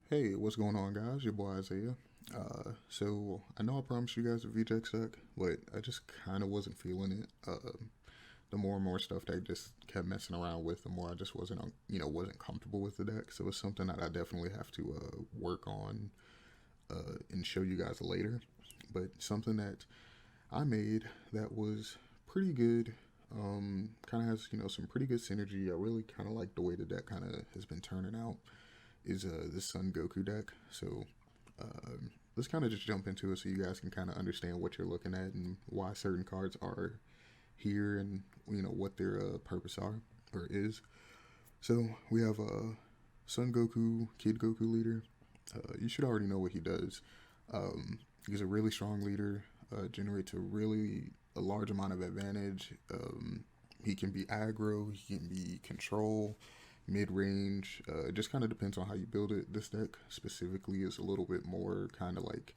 Hey, what's going on, guys? Your boy Isaiah. So I know I promised you guys a VJX deck, but I just kind of wasn't feeling it. The more and more stuff that I just kept messing around with, the more I just wasn't, wasn't comfortable with the deck. So it's something that I definitely have to work on and show you guys later. But something that I made that was pretty good. Kind of has some pretty good synergy. I really kind of like the way the deck kind of has been turning out. Is the Sun Goku deck. So let's kind of just jump into it so you guys can kind of understand what you're looking at and why certain cards are here and what their purpose are or is. So we have Sun Goku, Kid Goku leader. You should already know what he does. He's a really strong leader. Generates a large amount of advantage. He can be aggro. He can be control, mid range. It just kind of depends on how you build it. This deck specifically is a little bit more kind of like,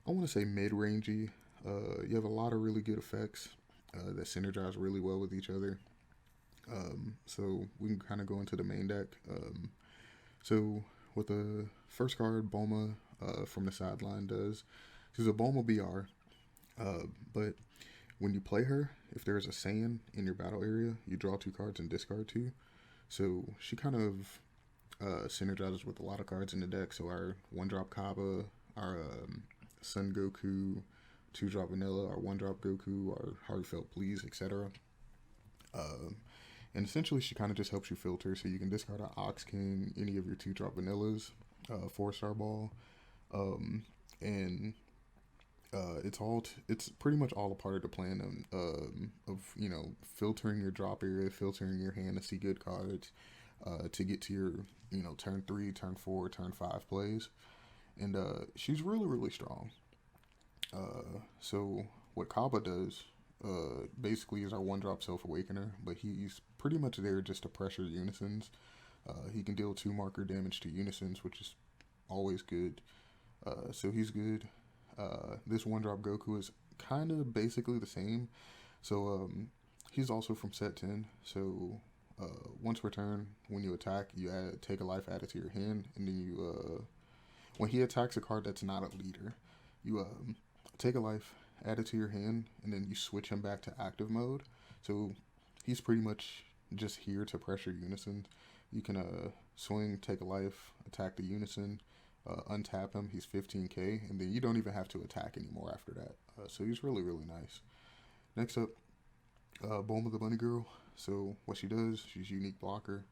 I want to say mid rangey. You have a lot of really good effects that synergize really well with each other. So we can kind of go into the main deck. So what the first card, Bulma, from the sideline does, she's a Bulma BR. But when you play her, if there's a Saiyan in your battle area, you draw two cards and discard two. So she kind of synergizes with a lot of cards in the deck. So our one drop Kaba, our Sun Goku, two drop Vanilla, our one drop Goku, our Heartfelt Please, etc. And essentially, she kind of just helps you filter. So you can discard an Ox King, any of your two drop Vanillas, 4-star ball, and it's pretty much all a part of the plan of filtering your drop area, filtering your hand to see good cards, to get to your turn 3, turn 4, turn 5 plays, and she's really strong. So what Kaba does basically is our one drop Self Awakener, but he's pretty much there just to pressure unisons. He can deal 2 marker damage to unisons, which is always good. So he's good. This one drop Goku is kind of basically the same. So he's also from set 10. So once per turn, when you attack, you take a life, add it to your hand, and then when he attacks a card that's not a leader, you take a life, add it to your hand, and then you switch him back to active mode. So he's pretty much just here to pressure unison. You can swing, take a life, attack the unison, untap him. He's 15k, and then you don't even have to attack anymore after that. So he's really nice. Next up, Bulma the Bunny Girl. So what she does, she's unique blocker.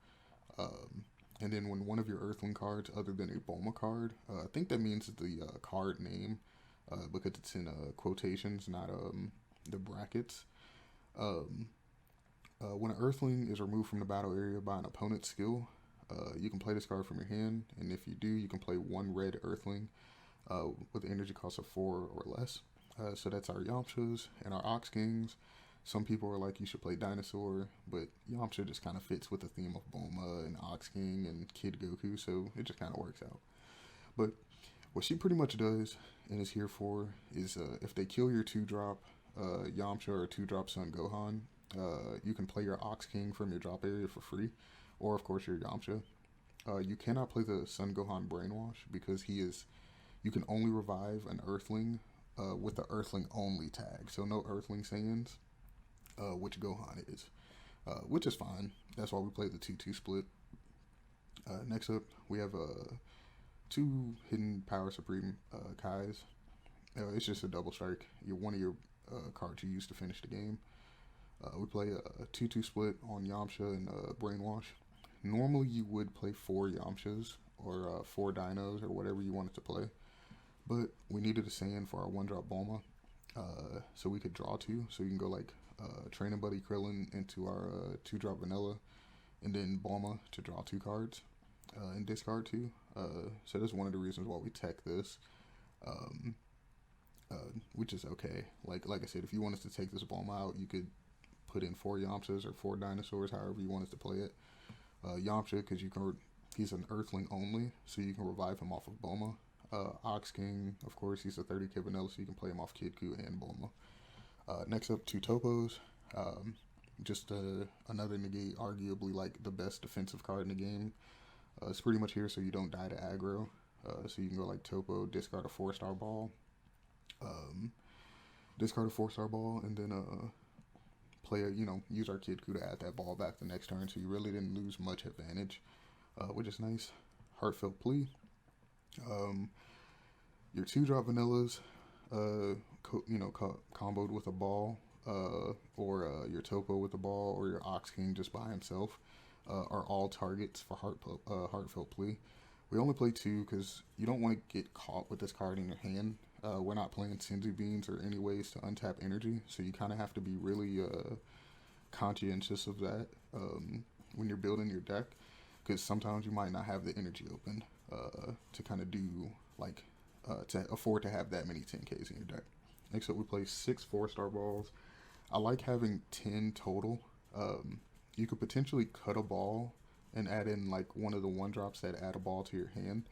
And then when one of your Earthling cards, other than a Bulma card, I think that means the card name, because it's in quotations, not the brackets. Um, when an Earthling is removed from the battle area by an opponent's skill, you can play this card from your hand, and if you do, you can play one red Earthling with an energy cost of 4 or less. So that's our Yamchas and our Ox Kings. Some people are like, you should play Dinosaur, but Yamcha just kind of fits with the theme of Bulma and Ox King and Kid Goku, so it just kind of works out. But what she pretty much does and is here for is if they kill your 2-drop Yamcha or 2-drop Son Gohan, you can play your Ox King from your drop area for free, or of course your Yamcha. You cannot play the Son Gohan Brainwash because you can only revive an Earthling with the Earthling only tag, so no Earthling Saiyans, which Gohan is, which is fine. That's why we play the 2-2 split. Next up, we have 2 Hidden Power Supreme Kais. It's just a double strike. One of your cards you use to finish the game. We play a 2-2 split on Yamcha and Brainwash. Normally you would play 4 Yamchas or 4 Dinos or whatever you wanted to play, but we needed a Saiyan for our 1-drop Bulma, so we could draw 2. So you can go like Training Buddy Krillin into our 2-drop Vanilla, and then Bulma to draw 2 cards and discard 2. So that's one of the reasons why we tech this, um, which is okay. Like I said, if you wanted to take this Bulma out, you could put in 4 Yamchas or 4 Dinosaurs, however you wanted to play it. Yamcha, because he's an Earthling only, so you can revive him off of Bulma. Ox King, of course, he's a 30k vanilla, so you can play him off Kid Ku and Bulma. Next up, 2 Topos. Just another negate, arguably like the best defensive card in the game. It's pretty much here so you don't die to aggro. So you can go like Topo, discard a 4-star ball, um, discard a 4-star ball, and then play a, use our Kid Ku to add that ball back the next turn. So you really didn't lose much advantage, which is nice. Heartfelt Plea. Your 2-drop vanillas, comboed with a ball, or your Topo with a ball, or your Ox King just by himself, are all targets for Heartfelt Plea. We only play 2 because you don't want to get caught with this card in your hand. We're not playing Tcg Beans or any ways to untap energy, so you kind of have to be really conscientious of that when you're building your deck, because sometimes you might not have the energy open to kind of do to afford to have that many 10Ks in your deck. Next up, we play 6 4-star balls. I like having 10 total. You could potentially cut a ball and add in like one of the 1-drops that add a ball to your hand,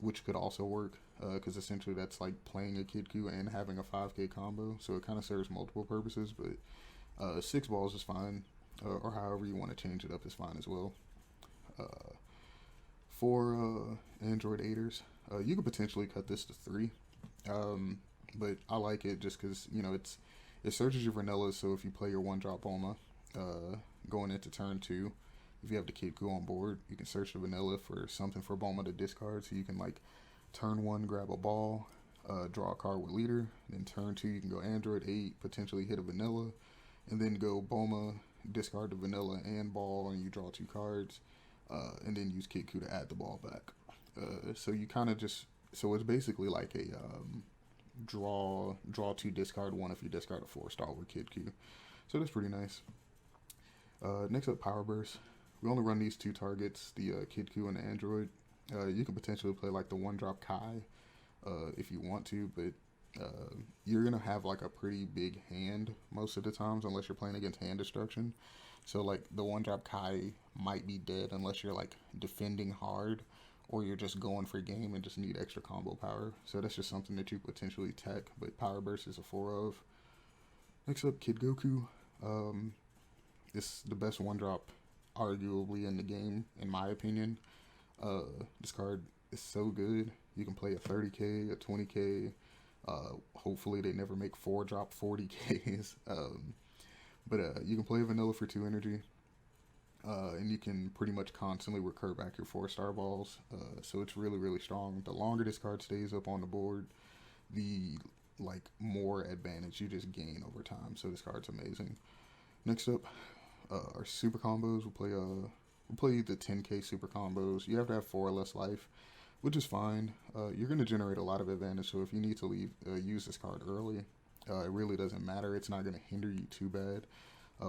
which could also work, because essentially that's like playing a Kid Ku and having a 5K combo, so it kind of serves multiple purposes, but 6 balls is fine, or however you want to change it up is fine as well. For Android 8ers, you could potentially cut this to 3, but I like it just because, it searches your vanillas, so if you play your 1-drop Bulma going into turn 2, if you have the Kid Ku on board, you can search the vanilla for something for Bulma to discard, so you can like turn 1 grab a ball, draw a card with leader, then turn 2 you can go Android 8, potentially hit a vanilla, and then go Bulma, discard the vanilla and ball, and you draw 2 cards, and then use Kid Ku to add the ball back. So you kind of so it's basically like a draw 2, discard 1 if you discard a 4-star with Kid Ku. So that's pretty nice. Next up, Power Burst. We only run these 2 targets, the Kid Ku and the Android. You can potentially play like the 1-drop Kai if you want to, but you're going to have like a pretty big hand most of the times unless you're playing against hand destruction. So like the 1-drop Kai might be dead unless you're like defending hard, or you're just going for game and just need extra combo power. So that's just something that you potentially tech, but Power Burst is a 4 of. Next up, Kid Goku. It's the best 1-drop arguably in the game, in my opinion. This card is so good. You can play a 30K, a 20K. Hopefully they never make 4-drop 40Ks. But you can play a vanilla for 2 energy. And you can pretty much constantly recur back your 4-star balls. So it's really, really strong. The longer this card stays up on the board, the more advantage you just gain over time. So this card's amazing. Next up, our super combos. We'll play the 10K super combos. You have to have 4 or less life, which is fine. You're going to generate a lot of advantage, so if you need to use this card early, it really doesn't matter. It's not going to hinder you too bad.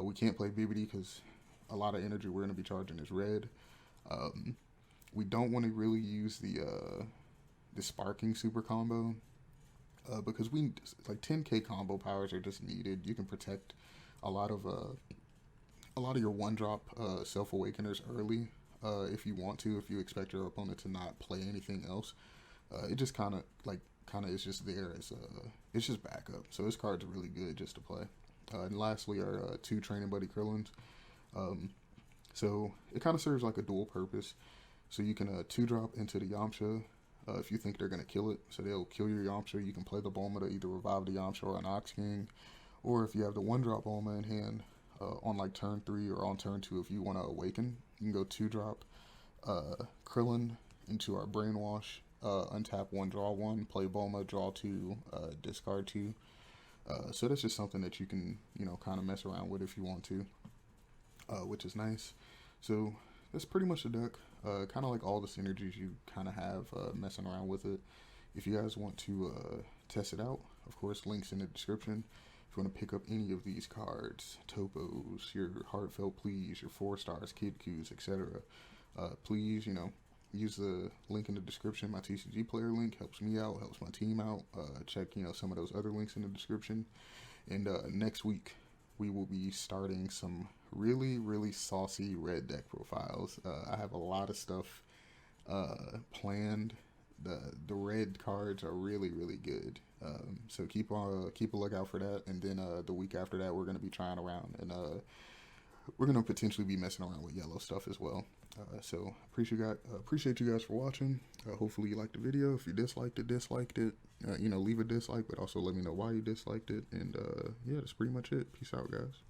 We can't play BBD because a lot of energy we're going to be charging is red. We don't want to really use the sparking super combo, because 10K combo powers are just needed. You can protect a lot of your 1-drop self-awakeners early if you want to, if you expect your opponent to not play anything else. It just kind of is just there as it's just backup. So this card's really good just to play. And lastly, our 2 Training Buddy Krillins. So it kind of serves like a dual purpose. So you can 2-drop into the Yamcha if you think they're going to kill it. So they'll kill your Yamcha. You can play the Bulma to either revive the Yamcha or an Ox King. Or if you have the 1-drop Bulma in hand, on like turn 3 or on turn 2, if you want to awaken, you can go 2-drop Krillin into our Brainwash, untap 1, draw 1, play Bulma, draw 2, discard 2. So that's just something that you can, kind of mess around with if you want to, which is nice. So that's pretty much the deck. Kind of like all the synergies you kind of have messing around with it. If you guys want to test it out, of course, links in the description. If you want to pick up any of these cards, Topos, your Heartfelt Pleas, your 4-stars, Kid Kus, etc., please, use the link in the description. My Tcg Player Link helps me out, helps my team out. Check, some of those other links in the description. And next week, we will be starting some really, really saucy red deck profiles. I have a lot of stuff planned. The red cards are really, really good. So keep a lookout for that. And then the week after that, we're going to be trying around and we're gonna potentially be messing around with yellow stuff as well. So appreciate you guys for watching. Hopefully you liked the video. If you disliked it, leave a dislike, but also let me know why you disliked it. And yeah, that's pretty much it. Peace out, guys.